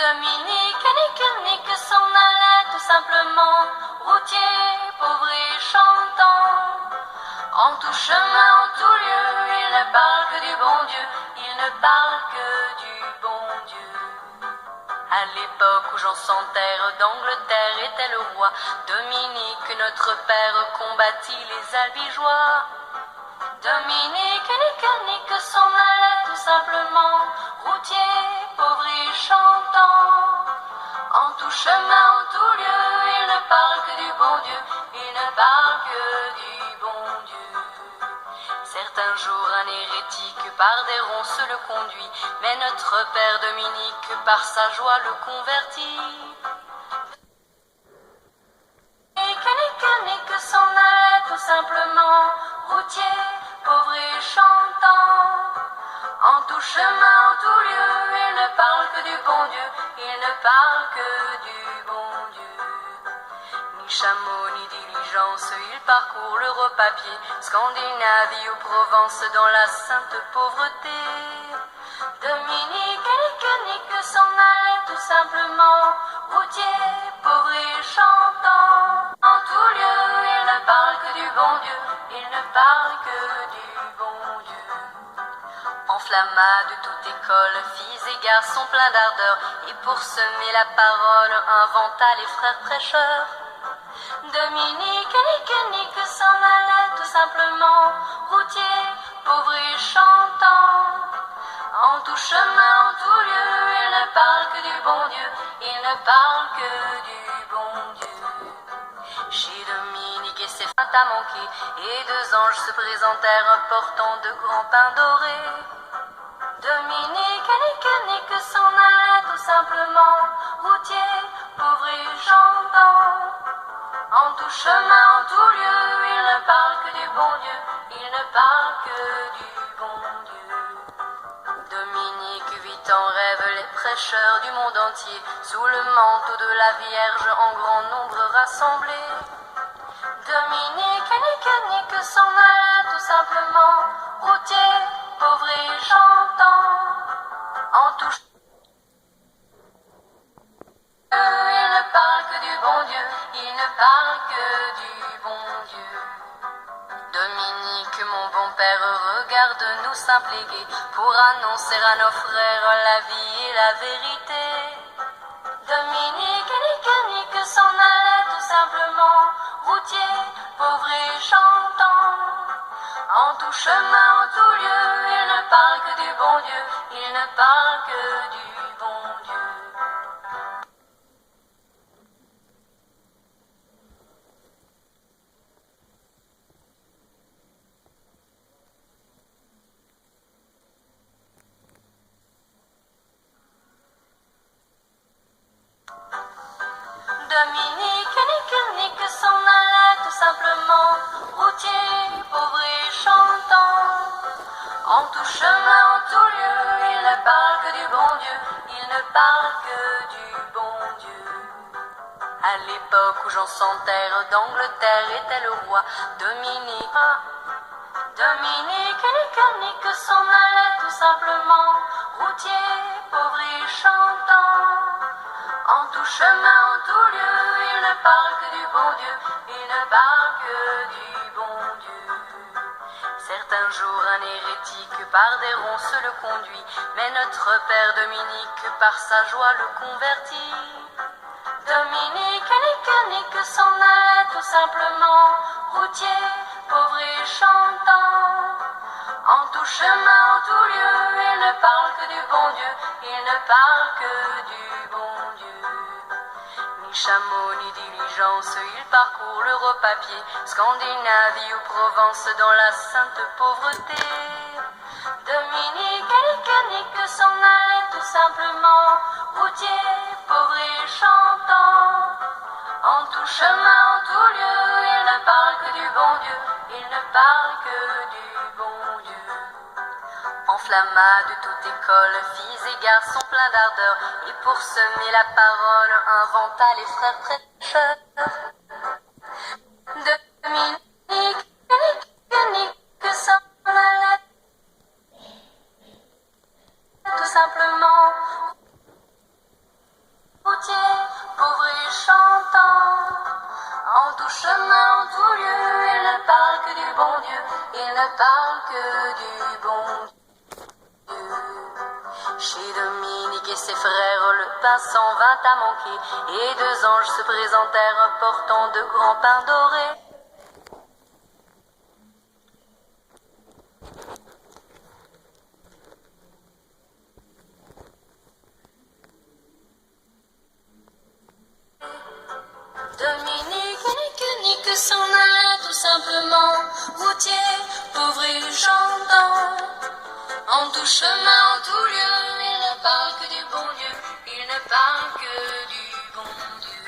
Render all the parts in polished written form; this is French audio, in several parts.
Dominique nique s'en allait tout simplement, routier, pauvre et chantant. En tout chemin, en tout lieu, il ne parle que du bon Dieu, il ne parle que du bon Dieu. À l'époque où Jean sans terre d'Angleterre était le roi, Dominique, notre père, combattit les albigeois. Dominique nique s'en allait tout simplement, routier, pauvre et chantant. En tout chemin, en tout lieu, il ne parle que du bon Dieu, il ne parle que du bon Dieu. Certains jours, un hérétique par des ronces le conduit, mais notre père Dominique par sa joie le convertit. Nique s'en allait tout simplement, routier, pauvre et chantant. En tout chemin, en tout lieu, il ne parle que du bon Dieu, il ne parle que du bon Dieu. Ni chameau, ni diligence, il parcourt l'Europe à pied, Scandinavie ou Provence dans la sainte pauvreté. Dominique nique s'en allait tout simplement, routier, pauvre et chantant. En tout lieu, il ne parle que du bon Dieu, il ne parle que du bon Dieu. Enflamma de toute école, filles et garçons pleins d'ardeur, et pour semer la parole, inventa les frères prêcheurs. Dominique nique s'en allait tout simplement, routier, pauvre et chantant. En tout chemin, en tout lieu, il ne parle que du bon Dieu, il ne parle que du bon Dieu. Chez Dominique et ses feintes à manquer, et deux anges se présentèrent portant de grands pains dorés. Dominique nique s'en allait tout simplement, routier, pauvre et chantant. En tout chemin, en tout lieu, il ne parle que du bon Dieu, il ne parle que du bon Dieu. Dominique vit en rêve les prêcheurs du monde entier, sous le manteau de la Vierge en grand nombre rassemblés. Dominique nique s'en allait tout simplement, routier, pauvre et chantant. En tout il ne parle que du bon Dieu, il ne parle que du bon Dieu. Dominique, mon bon père, regarde-nous simples et gais, pour annoncer à nos frères la vie et la vérité. Dominique nique s'en allait tout simplement, routier, pauvre et chantant. En tout chemin, en tout lieu, il ne parle que du bon Dieu, il ne parle que du bon Dieu. Dominique nique s'en allait tout simplement, routier, pauvre et chantant. En tout chemin, en tout lieu, il ne parle que du bon Dieu, il ne parle que du bon Dieu. À l'époque où Jean sans terre d'Angleterre était le roi, Dominique nique s'en allait tout simplement, routier, pauvre et chantant. En tout chemin, en tout lieu, il ne parle que du bon Dieu, il ne parle que du bon Dieu. Certains jours, un hérétique par des ronces le conduit, mais notre père Dominique par sa joie le convertit. Dominique nique s'en allait tout simplement, routier, pauvre et chantant. En tout chemin, en tout lieu, il ne parle que du bon Dieu, il ne parle que du bon Dieu. Ni chameau, ni diligence, il parcourt l'Europe à pied, Scandinavie ou Provence dans la sainte pauvreté. Dominique nique s'en allait tout simplement, routier, pauvre et chantant. En tout chemin, en tout lieu, il ne parle que du bon Dieu, il ne parle que du bon Dieu. Enflamma de toute école, filles et garçons pleins d'ardeur, et pour semer la parole, inventa les frères prêcheurs. Dominique nique s'en allait tout simplement, Chez Dominique et ses frères, le passant vint à manquer, et deux anges se présentèrent portant de grands pains dorés. Dominique nique s'en allait tout simplement, routier, pauvre et chantant. En tout chemin, en tout lieu, il ne parle que du bon Dieu, il ne parle que du bon Dieu.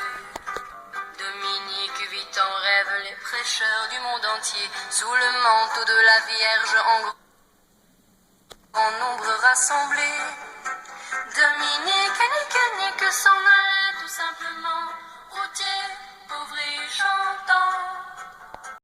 Dominique vit en rêve les prêcheurs du monde entier, sous le manteau de la Vierge en nombre rassemblés. Dominique nique s'en allait